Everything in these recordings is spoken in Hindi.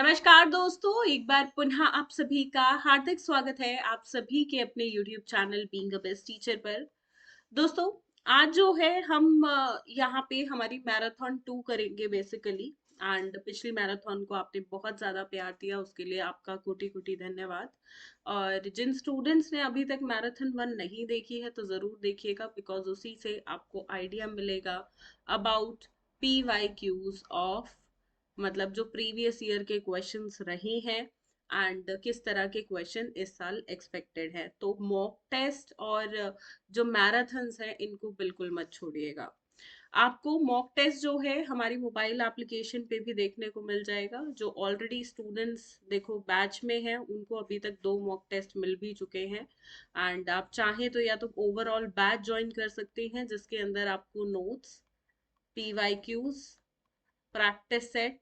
नमस्कार दोस्तों, एक बार पुनः आप सभी का हार्दिक स्वागत है आप सभी के अपने YouTube channel being a best teacher पर। दोस्तों, आज जो है हम यहाँ पे हमारी मैराथन 2 करेंगे बेसिकली। एंड पिछली मैराथन को आपने बहुत ज़्यादा प्यार दिया, उसके लिए आपका कोटि कोटि धन्यवाद। और जिन स्टूडेंट्स ने अभी तक मैराथन 1 नहीं देखी है तो ज़रूर देखिएगा, बिकॉज उसी से आपको आइडिया मिलेगा अबाउट PYQs ऑफ, मतलब जो प्रीवियस ईयर के क्वेश्चंस रहे हैं एंड किस तरह के क्वेश्चन इस साल एक्सपेक्टेड है। तो मॉक टेस्ट और जो मैराथन्स हैं इनको बिल्कुल मत छोड़िएगा। आपको मॉक टेस्ट जो है हमारी मोबाइल एप्लीकेशन पे भी देखने को मिल जाएगा। जो ऑलरेडी स्टूडेंट्स देखो बैच में हैं उनको अभी तक 2 मॉक टेस्ट मिल भी चुके हैं। एंड आप चाहें तो या तो ओवरऑल बैच ज्वाइन कर सकते हैं, जिसके अंदर आपको notes, PYQs, practice set,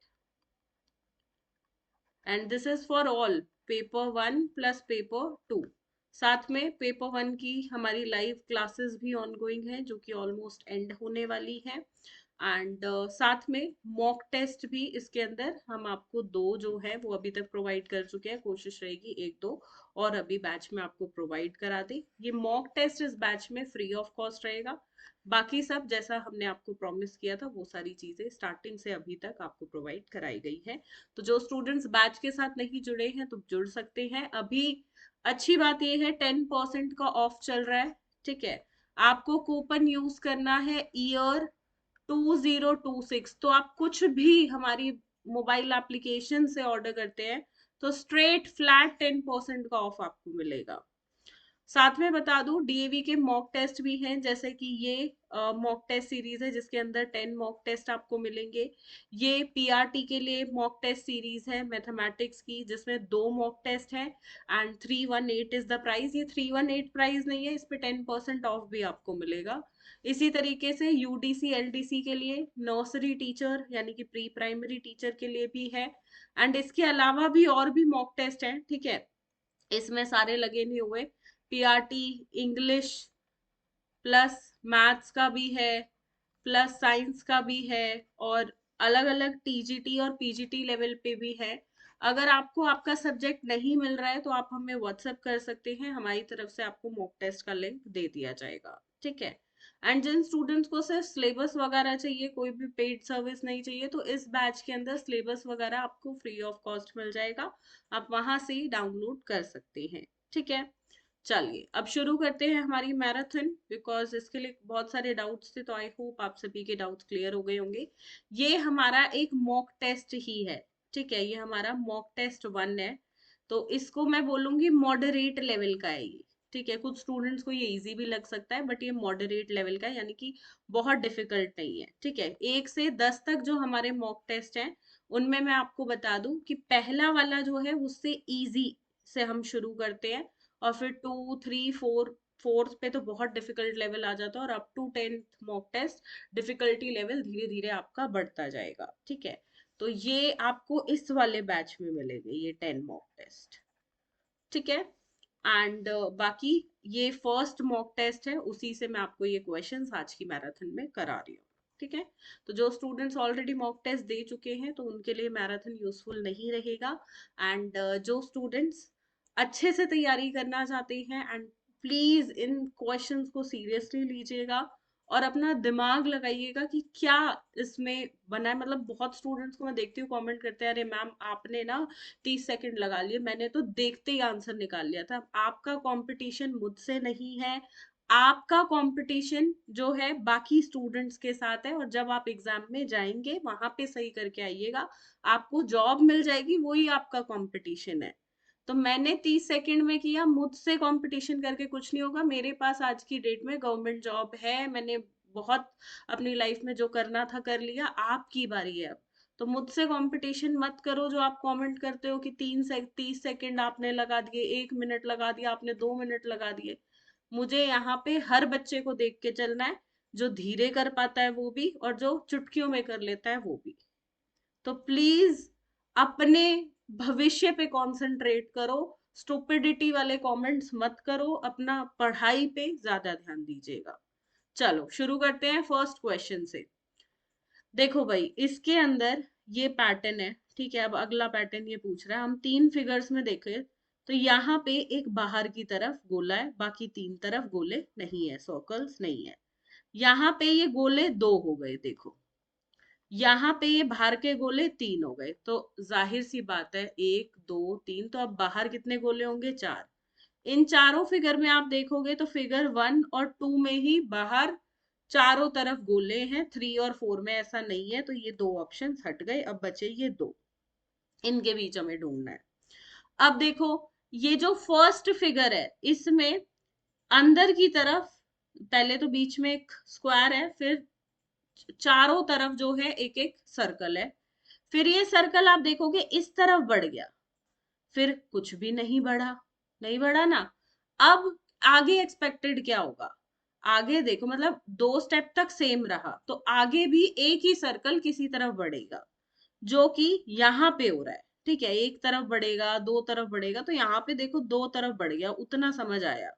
and this is for all paper 1 plus paper 2। साथ में पेपर 1 की हमारी लाइव क्लासेस भी ऑनगोइंग है, जो कि ऑलमोस्ट एंड होने वाली है। एंड साथ में मॉक टेस्ट भी इसके अंदर हम आपको 2 जो है वो अभी तक प्रोवाइड कर चुके हैं। कोशिश रहेगी 1-2 और अभी बैच में आपको प्रोवाइड करा दे। ये मॉक टेस्ट इस बैच में फ्री ऑफ कॉस्ट रहेगा। बाकी सब जैसा हमने आपको प्रॉमिस किया था वो सारी चीजें स्टार्टिंग से अभी तक आपको प्रोवाइड कराई गई है। तो जो स्टूडेंट्स बैच के साथ नहीं जुड़े हैं तो जुड़ सकते हैं अभी। अच्छी बात यह है 10% का ऑफ चल रहा है, ठीक है। आपको कूपन यूज करना है ईयर 2026। तो आप कुछ भी हमारी मोबाइल एप्लीकेशन से ऑर्डर करते हैं तो स्ट्रेट फ्लैट 10% का ऑफ आपको मिलेगा। साथ में बता दूं डीएवी के मॉक टेस्ट भी हैं, जैसे कि ये मॉक टेस्ट सीरीज है जिसके अंदर 10 मॉक टेस्ट आपको मिलेंगे। ये पीआरटी के लिए मॉक टेस्ट सीरीज है मैथमेटिक्स की, जिसमें 2 मॉक टेस्ट है एंड 318 इज द प्राइस। ये 318 प्राइस नहीं है, इस पे 10% ऑफ भी आपको मिलेगा। इसी तरीके से यूडीसी एलडीसी के लिए नर्सरी टीचर यानी कि प्री प्राइमरी टीचर के लिए भी है। एंड इसके अलावा भी और भी मॉक टेस्ट है, ठीक है। इसमें सारे लगे नहीं हुए। पीआरटी इंग्लिश प्लस मैथ्स का भी है, प्लस साइंस का भी है, और अलग अलग टीजीटी और पीजीटी लेवल पे भी है। अगर आपको आपका सब्जेक्ट नहीं मिल रहा है तो आप हमें व्हाट्सएप कर सकते हैं, हमारी तरफ से आपको मॉक टेस्ट का लिंक दे दिया जाएगा, ठीक है। एंड जिन स्टूडेंट्स को सिर्फ सिलेबस वगैरह चाहिए, कोई भी पेड सर्विस नहीं चाहिए, तो इस बैच के अंदर सिलेबस वगैरह आपको फ्री ऑफ कॉस्ट मिल जाएगा। आप वहां से डाउनलोड कर सकते हैं, ठीक है। चलिए अब शुरू करते हैं हमारी मैराथन, बिकॉज इसके लिए बहुत सारे डाउट्स थे, तो आई होप आप सभी के डाउट्स क्लियर हो गए होंगे। ये हमारा एक मॉक टेस्ट ही है, ठीक है। ये हमारा मॉक टेस्ट 1 है, तो इसको मैं बोलूंगी मॉडरेट लेवल का है ये, ठीक है। कुछ स्टूडेंट्स को ये इजी भी लग सकता है, बट ये मॉडरेट लेवल का है, यानी कि बहुत डिफिकल्ट नहीं है, ठीक है। 1 से 10 तक जो हमारे मॉक टेस्ट हैं उनमें मैं आपको बता दूं कि पहला वाला जो है उससे इजी से हम शुरू करते हैं, और फिर 2, 3, 4, फोर्थ पे तो बहुत डिफिकल्ट लेवल आ जाता है, और up to 10th mock test difficulty level धीरे धीरे आपका बढ़ता जाएगा, ठीक है। तो ये आपको इस वाले बैच में मिलेंगे ये 10 मॉक टेस्ट, ठीक है। एंड बाकी ये फर्स्ट मॉक टेस्ट है, उसी से मैं आपको ये क्वेश्चंस आज की मैराथन में करा रही हूँ, ठीक है। तो जो स्टूडेंट्स ऑलरेडी मॉक टेस्ट दे चुके हैं तो उनके लिए मैराथन यूजफुल नहीं रहेगा। एंड जो स्टूडेंट्स अच्छे से तैयारी करना चाहते हैं, एंड प्लीज इन क्वेश्चंस को सीरियसली लीजिएगा और अपना दिमाग लगाइएगा कि क्या इसमें बना है। मतलब बहुत स्टूडेंट्स को मैं देखती हूँ कमेंट करते हैं, अरे मैम आपने ना 30 सेकंड लगा लिए, मैंने तो देखते ही आंसर निकाल लिया था। आपका कंपटीशन मुझसे नहीं है, आपका कंपटीशन जो है बाकी स्टूडेंट्स के साथ है, और जब आप एग्जाम में जाएंगे वहां पे सही करके आइएगा, आपको जॉब मिल जाएगी, वही आपका कंपटीशन है। तो मैंने 30 सेकंड में किया, मुझसे कंपटीशन करके कुछ नहीं होगा। मेरे पास आज की डेट में गवर्नमेंट जॉब है, मैंने बहुत अपनी लाइफ में जो करना था कर लिया, आपकी बारी है अब। तो मुझसे कंपटीशन मत करो। जो आप कमेंट करते हो कि 30 सेकंड आपने लगा दिए, 1 मिनट लगा दिया आपने, 2 मिनट लगा दिए, मुझे यहाँ पे हर बच्चे को देख के चलना है, जो धीरे कर पाता है वो भी, और जो चुटकियों में कर लेता है वो भी। तो प्लीज अपने भविष्य पे कंसंट्रेट करो, स्टुपिडिटी वाले कमेंट्स मत करो, अपना पढ़ाई पे ज्यादा ध्यान दीजिएगा। चलो शुरू करते हैं फर्स्ट क्वेश्चन से। देखो भाई, इसके अंदर ये पैटर्न है, ठीक है, अब अगला पैटर्न ये पूछ रहा है, हम 3 फिगर्स में देखें तो यहाँ पे एक बाहर की तरफ गोला है, बाकी 3 तरफ गोले नहीं है, सर्कल्स नहीं है। यहाँ पे ये गोले 2 हो गए, देखो यहाँ पे ये बाहर के गोले 3 हो गए, तो जाहिर सी बात है 1 2 3, तो अब बाहर कितने गोले होंगे, 4। इन चारों फिगर में आप देखोगे तो फिगर 1 और 2 में ही बाहर चारों तरफ गोले हैं, 3 और 4 में ऐसा नहीं है, तो ये 2 ऑप्शन हट गए, अब बचे ये 2, इनके बीच हमें ढूंढना है। अब देखो ये जो फर्स्ट फिगर है इसमें अंदर की तरफ पहले तो बीच में एक स्क्वायर है, फिर चारों तरफ जो है एक एक सर्कल है, फिर ये सर्कल आप देखोगे इस तरफ बढ़ गया, फिर कुछ भी नहीं बढ़ा, नहीं बढ़ा ना। अब आगे एक्सपेक्टेड क्या होगा, आगे देखो मतलब 2 स्टेप तक सेम रहा, तो आगे भी एक ही सर्कल किसी तरफ बढ़ेगा, जो कि यहाँ पे हो रहा है, ठीक है, एक तरफ बढ़ेगा 2 तरफ बढ़ेगा, तो यहाँ पे देखो 2 तरफ बढ़ गया, उतना समझ आया,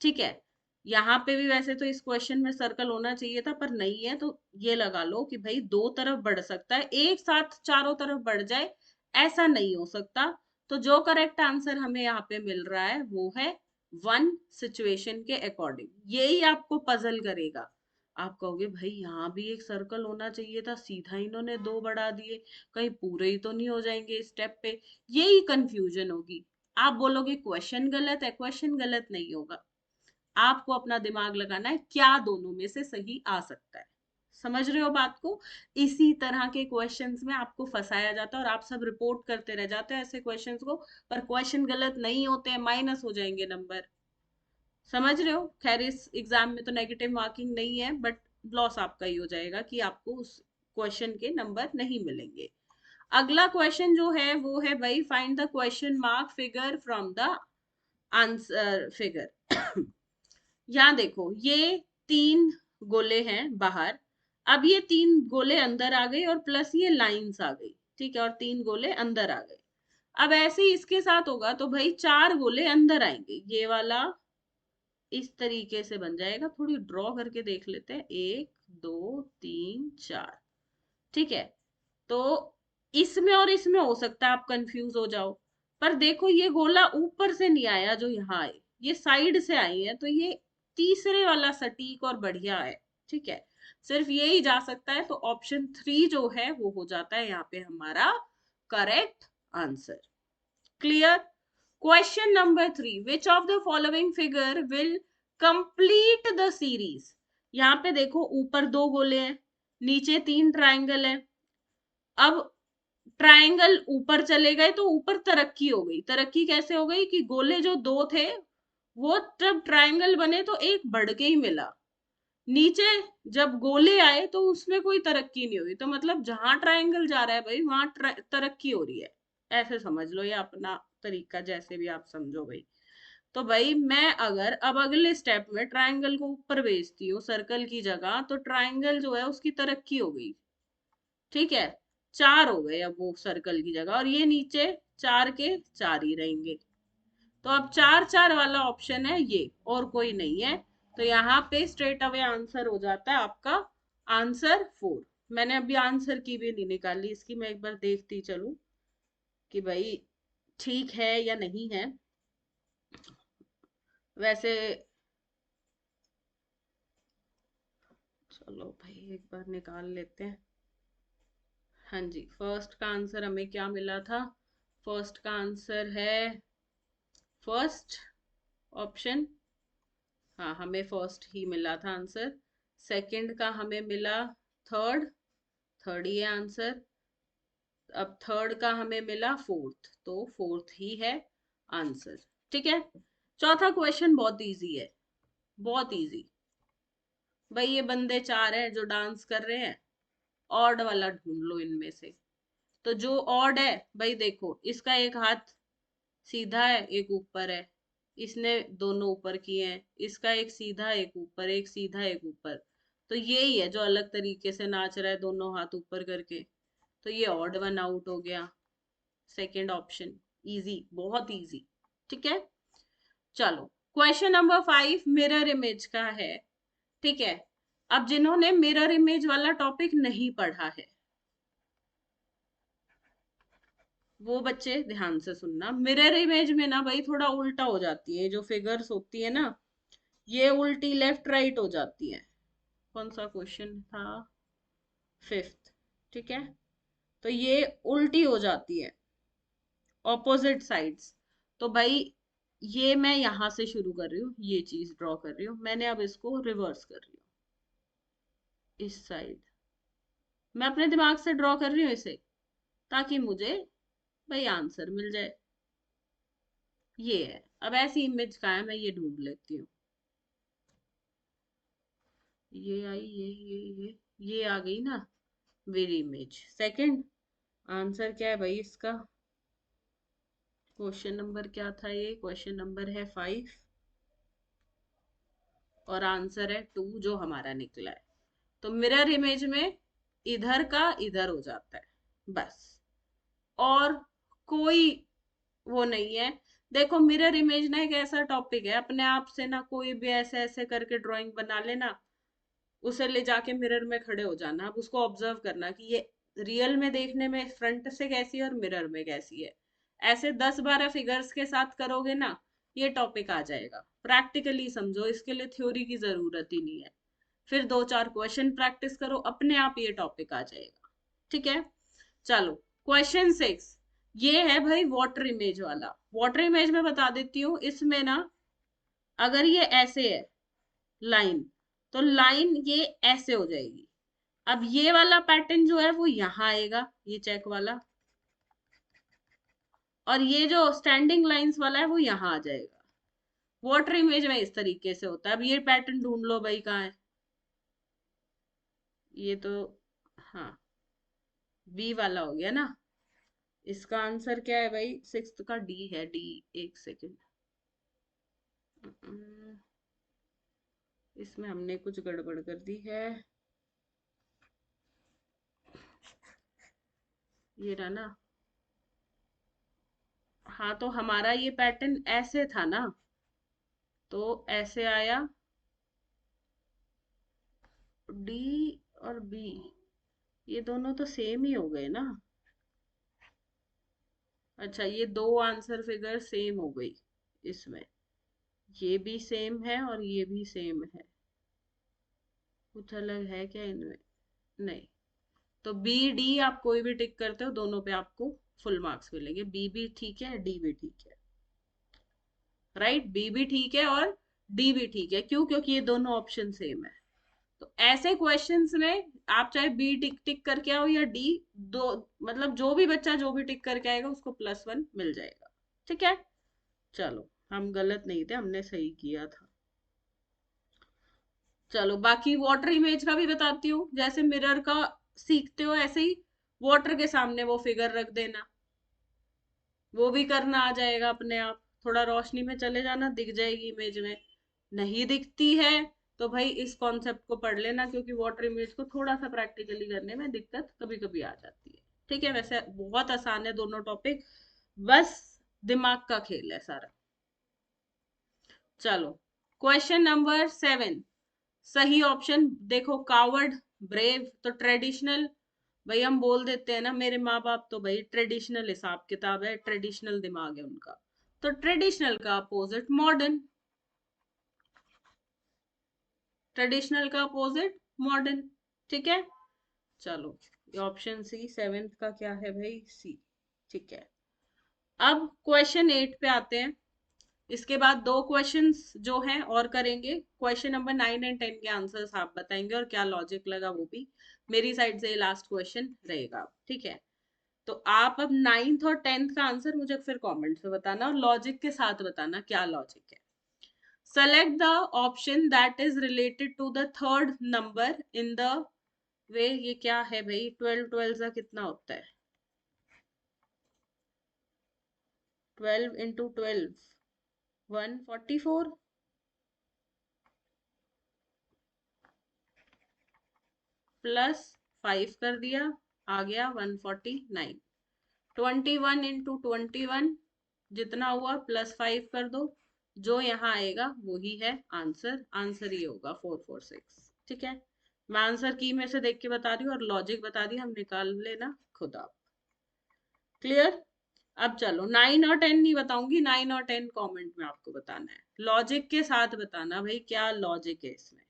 ठीक है। यहाँ पे भी वैसे तो इस क्वेश्चन में सर्कल होना चाहिए था पर नहीं है, तो ये लगा लो कि भाई 2 तरफ बढ़ सकता है, एक साथ चारों तरफ बढ़ जाए ऐसा नहीं हो सकता। तो जो करेक्ट आंसर हमें यहाँ पे मिल रहा है वो है 1 सिचुएशन के अकॉर्डिंग। यही आपको पजल करेगा, आप कहोगे भाई यहाँ भी एक सर्कल होना चाहिए था, सीधा इन्होंने 2 बढ़ा दिए, कहीं पूरे ही तो नहीं हो जाएंगे इस स्टेप पे, यही कंफ्यूजन होगी। आप बोलोगे क्वेश्चन गलत है, क्वेश्चन गलत नहीं होगा, आपको अपना दिमाग लगाना है क्या दोनों में से सही आ सकता है। समझ रहे हो बात को? इसी तरह के क्वेश्चंस में आपको फंसाया जाता है और आप सब रिपोर्ट करते रह जाते हैं ऐसे क्वेश्चंस को, पर क्वेश्चन गलत नहीं होते हैं, माइनस हो जाएंगे नंबर। समझ रहे हो? खैर इस एग्जाम में तो नेगेटिव मार्किंग नहीं है, बट लॉस आपका ही हो जाएगा कि आपको उस क्वेश्चन के नंबर नहीं मिलेंगे। अगला क्वेश्चन जो है वो है भाई find the question mark figure from the answer figure. यहाँ देखो ये 3 गोले हैं बाहर, अब ये 3 गोले अंदर आ गए और प्लस ये लाइंस आ गई, ठीक है, और 3 गोले अंदर आ गए। अब ऐसे ही इसके साथ होगा तो भाई 4 गोले अंदर आएंगे, ये वाला इस तरीके से बन जाएगा, थोड़ी ड्रॉ करके देख लेते हैं, 1 2 3 4, ठीक है। तो इसमें और इसमें हो सकता है आप कंफ्यूज हो जाओ, पर देखो ये गोला ऊपर से नहीं आया जो यहाँ आए, ये साइड से आई है, तो ये तीसरे वाला सटीक और बढ़िया है, ठीक है, सिर्फ यही जा सकता है, तो ऑप्शन 3 जो है वो हो जाता है यहाँ पे हमारा correct answer. Clear? Question number 3, which of the following figure will complete the series. यहाँ पे देखो ऊपर 2 गोले हैं, नीचे 3 ट्राइंगल है, अब ट्रायंगल ऊपर चले गए तो ऊपर तरक्की हो गई, तरक्की कैसे हो गई कि गोले जो 2 थे वो जब ट्रायंगल बने तो एक बढ़ के ही मिला, नीचे जब गोले आए तो उसमें कोई तरक्की नहीं हुई, तो मतलब जहां ट्रायंगल जा रहा है भाई वहां तरक्की हो रही है, ऐसे समझ लो, या अपना तरीका जैसे भी आप समझो भाई। तो भाई मैं अगर अब अगले स्टेप में ट्रायंगल को ऊपर भेजती हूँ सर्कल की जगह, तो ट्रायंगल जो है उसकी तरक्की हो गई, ठीक है, 4 हो गए अब वो सर्कल की जगह, और ये नीचे 4 के 4 ही रहेंगे, तो अब 4 4 वाला ऑप्शन है ये, और कोई नहीं है, तो यहाँ पे स्ट्रेट अवे आंसर हो जाता है आपका आंसर 4। मैंने अभी आंसर की भी नहीं निकाली इसकी, मैं एक बार देखती चलूं कि भाई ठीक है या नहीं है, वैसे चलो भाई एक बार निकाल लेते हैं। हाँ जी, फर्स्ट का आंसर हमें क्या मिला था, फर्स्ट का आंसर है फर्स्ट ऑप्शन, हाँ हमें फर्स्ट ही मिला था आंसर, सेकंड का हमें मिला थर्ड, थर्ड ही है आंसर, अब थर्ड का हमें मिला फोर्थ, तो फोर्थ ही है आंसर, ठीक है। चौथा क्वेश्चन बहुत इजी है, बहुत इजी। भाई ये बंदे 4 हैं जो डांस कर रहे हैं, ऑड वाला ढूंढ लो इनमें से, तो जो ऑड है भाई देखो इसका एक हाथ सीधा है एक ऊपर है, इसने दोनों ऊपर किए हैं, इसका एक सीधा एक ऊपर, एक सीधा एक ऊपर, तो यही है जो अलग तरीके से नाच रहा है दोनों हाथ ऊपर करके, तो ये ऑड वन आउट हो गया, सेकंड ऑप्शन, इजी, बहुत इजी, ठीक है। चलो क्वेश्चन नंबर 5 मिरर इमेज का है, ठीक है। अब जिन्होंने मिरर इमेज वाला टॉपिक नहीं पढ़ा है, वो बच्चे ध्यान से सुनना, मिरर इमेज में ना भाई थोड़ा उल्टा हो जाती है, जो फिगर्स होती है ना ये उल्टी लेफ्ट राइट हो जाती है। कौन सा क्वेश्चन था? फिफ्थ। ठीक है, तो ये उल्टी हो जाती है, ऑपोजिट साइड्स। तो भाई ये मैं यहां से शुरू कर रही हूँ, ये चीज ड्रॉ कर रही हूँ मैंने, अब इसको रिवर्स कर रही हूँ इस साइड। मैं अपने दिमाग से ड्रॉ कर रही हूँ इसे, ताकि मुझे भाई आंसर मिल जाए। ये है, अब ऐसी इमेज का है, मैं ये ढूंढ लेती हूँ। ये आई, ये आ गई ना मेरी इमेज। सेकंड आंसर क्या है भाई इसका? क्वेश्चन नंबर क्या था? ये क्वेश्चन नंबर है 5 और आंसर है 2 जो हमारा निकला है। तो मिरर इमेज में इधर का इधर हो जाता है बस, और कोई वो नहीं है। देखो मिरर इमेज ना एक ऐसा टॉपिक है, अपने आप से ना कोई भी ऐसे ऐसे करके ड्राइंग बना लेना, उसे ले जाके मिरर में खड़े हो जाना, अब उसको ऑब्जर्व करना कि ये रियल में देखने में फ्रंट से कैसी है और मिरर में कैसी है। ऐसे 10-12 फिगर्स के साथ करोगे ना, ये टॉपिक आ जाएगा। प्रैक्टिकली समझो, इसके लिए थ्योरी की जरूरत ही नहीं है। फिर 2-4 क्वेश्चन प्रैक्टिस करो, अपने आप ये टॉपिक आ जाएगा। ठीक है, चलो क्वेश्चन 6। ये है भाई वाटर इमेज वाला। वाटर इमेज में बता देती हूँ, इसमें ना अगर ये ऐसे है लाइन, तो लाइन ये ऐसे हो जाएगी। अब ये वाला पैटर्न जो है वो यहाँ आएगा, ये चेक वाला, और ये जो स्टैंडिंग लाइंस वाला है वो यहाँ आ जाएगा। वाटर इमेज में इस तरीके से होता है। अब ये पैटर्न ढूंढ लो भाई कहाँ है। ये तो हाँ बी वाला हो गया ना। इसका आंसर क्या है भाई? सिक्स्थ का डी है, डी। एक सेकेंड, इसमें हमने कुछ गड़बड़ कर दी है। ये रहा ना। हाँ तो हमारा ये पैटर्न ऐसे था ना, तो ऐसे आया डी और बी, ये दोनों तो सेम ही हो गए ना। अच्छा, ये दो आंसर फिगर सेम हो गई इसमें, ये भी सेम है और ये भी सेम है। कुछ अलग है क्या इनमें? नहीं। तो बी डी आप कोई भी टिक करते हो, दोनों पे आपको फुल मार्क्स मिलेंगे। बी भी ठीक है, डी भी ठीक है। राइट, बी भी ठीक है और डी भी ठीक है। क्यों? क्योंकि ये दोनों ऑप्शन सेम है। तो ऐसे क्वेश्चंस में आप चाहे बी टिक टिक करके आओ या डी, दो मतलब जो भी बच्चा जो भी टिक करके आएगा उसको +1 मिल जाएगा। ठीक है, चलो हम गलत नहीं थे, हमने सही किया था। चलो बाकी वाटर इमेज का भी बताती हूँ। जैसे मिरर का सीखते हो ऐसे ही वाटर के सामने वो फिगर रख देना, वो भी करना आ जाएगा अपने आप। थोड़ा रोशनी में चले जाना, दिख जाएगी इमेज में। नहीं दिखती है तो भाई इस कॉन्सेप्ट को पढ़ लेना, क्योंकि वाटर इमेज को थोड़ा सा प्रैक्टिकली करने में दिक्कत कभी कभी आ जाती है। ठीक है, वैसे बहुत आसान है दोनों टॉपिक, बस दिमाग का खेल है सारा। चलो क्वेश्चन नंबर 7। सही ऑप्शन देखो, कावर्ड, ब्रेव, तो ट्रेडिशनल। भाई हम बोल देते हैं ना, मेरे माँ बाप तो भाई ट्रेडिशनल हिसाब किताब है, ट्रेडिशनल दिमाग है उनका। तो ट्रेडिशनल का अपोजिट मॉडर्न, ट्रेडिशनल का अपोजिट मॉडर्न। ठीक है, चलो ये ऑप्शन सी, सेवेंथ का क्या है भाई? सी। ठीक है, अब क्वेश्चन 8 पे आते हैं। इसके बाद दो क्वेश्चंस जो हैं और करेंगे। क्वेश्चन नंबर 9 एंड 10 के आंसर्स आप बताएंगे और क्या लॉजिक लगा वो भी मेरी साइड से लास्ट क्वेश्चन रहेगा। ठीक है, तो आप अब 9th और 10th का आंसर मुझे फिर कमेंट्स में बताना और लॉजिक के साथ बताना क्या लॉजिक है। Select the option that is related to the third number in the way. ये क्या है भाई? 12 12 का कितना होता है? 12 इंटू 12 144, +5 कर दिया, आ गया 149। 21 इंटू 21 जितना हुआ +5 कर दो, जो यहाँ आएगा वही है आंसर। आंसर ये होगा 446। ठीक है, मैं आंसर की में से देख के बता रही हूँ और लॉजिक बता दी, हम निकाल लेना खुद आप। क्लियर? अब चलो 9 और 10 नहीं बताऊंगी, 9 और 10 कमेंट में आपको बताना है, लॉजिक के साथ बताना भाई क्या लॉजिक है इसमें,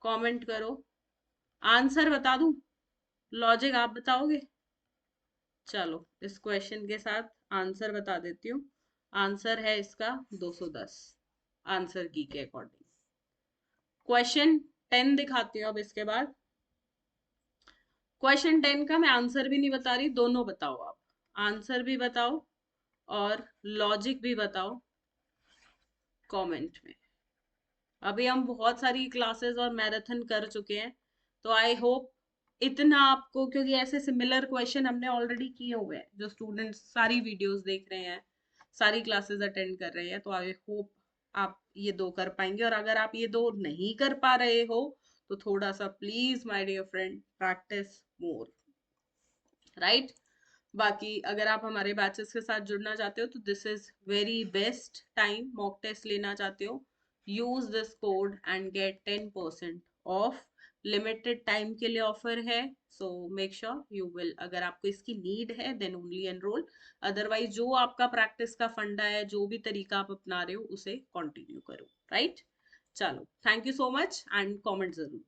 कमेंट करो। आंसर बता दूं, लॉजिक आप बताओगे? चलो इस क्वेश्चन के साथ आंसर बता देती हूँ। आंसर है इसका 210, आंसर की के अकॉर्डिंग। क्वेश्चन 10 दिखाती हूँ अब इसके बाद। क्वेश्चन 10 का मैं आंसर भी नहीं बता रही, दोनों बताओ आप, आंसर भी बताओ और लॉजिक भी बताओ कमेंट में। अभी हम बहुत सारी क्लासेस और मैराथन कर चुके हैं, तो आई होप इतना आपको, क्योंकि ऐसे सिमिलर क्वेश्चन हमने ऑलरेडी किए हुए हैं, जो स्टूडेंट्स सारी वीडियोस देख रहे हैं, सारी क्लासेस अटेंड कर रहे हैं, तो आई होप आप ये दो कर पाएंगे। और अगर आप ये दो नहीं कर पा रहे हो तो थोड़ा सा please my dear friend practise more, right. बाकी अगर आप हमारे बैचेस के साथ जुड़ना चाहते हो तो this is very best time, mock test लेना चाहते हो, use this code and get 10% off. Limited time के लिए ऑफर है, so make sure you will, अगर आपको इसकी नीड है देन ओनली एनरोल, अदरवाइज जो आपका प्रैक्टिस का फंडा है, जो भी तरीका आप अपना रहे हो उसे कंटिन्यू करो, राइट। चलो thank you so much and comment जरूर